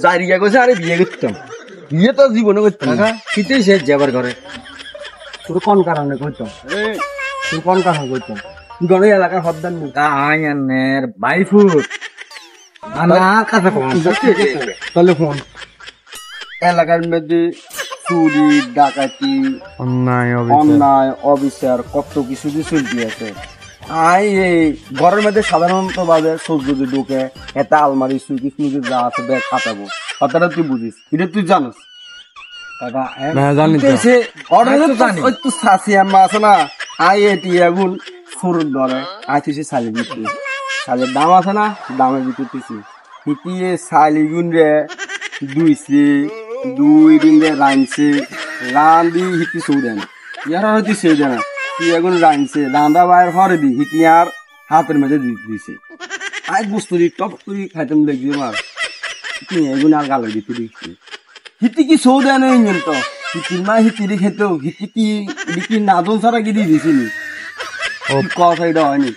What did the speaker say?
জারিয়া কইছে আরে বিয়ে করতাম বিয়ে তো জীবনে করতাম না কিতেই সে যাবার ঘরে তোর কোন কারণে কইতাম তোর কোন কারণে কইতাম গণে এলাকার হদ্দান নেই আয়ানের বাইফুট না কথা কম তাহলে ফোন এলাকার মধ্যে চুরি ডাকাতি অন্যায় অবিচার কত কিছু যে চলতে আছে এই ঘরের মধ্যে সাধারণত ভাবে সবজি ঢুকে এটা আলমারি সুইকিস মুজি যা আছে ব্যাগ কাটাবো কথাটা তুই বুঝিস এটা তুই জানিস শালের দাম আছে না দামের ভিতরতেছি হিটিয়ে শালিগুন রে দুইছে 2 দিন রে রাঁধছে রাঁধি হিটি সৌদেন ইয়ার হয়তো সৌদে না তুই এখন রাঁধছে রাঁধা বাইর হরে দি হিটি আর হাতের মাঝে দিছে আই বুঝতে দি টপ করে খাইতাম লাগছে আমার তুই এগুন আর গালে দিতে দিচ্ছি হিটি কি সৌদে নেই তো হিটির মা হিটির খেতেও হিটি কি নাদল ছাড়া কি দিয়ে দিছিলি কথা এটা হয়নি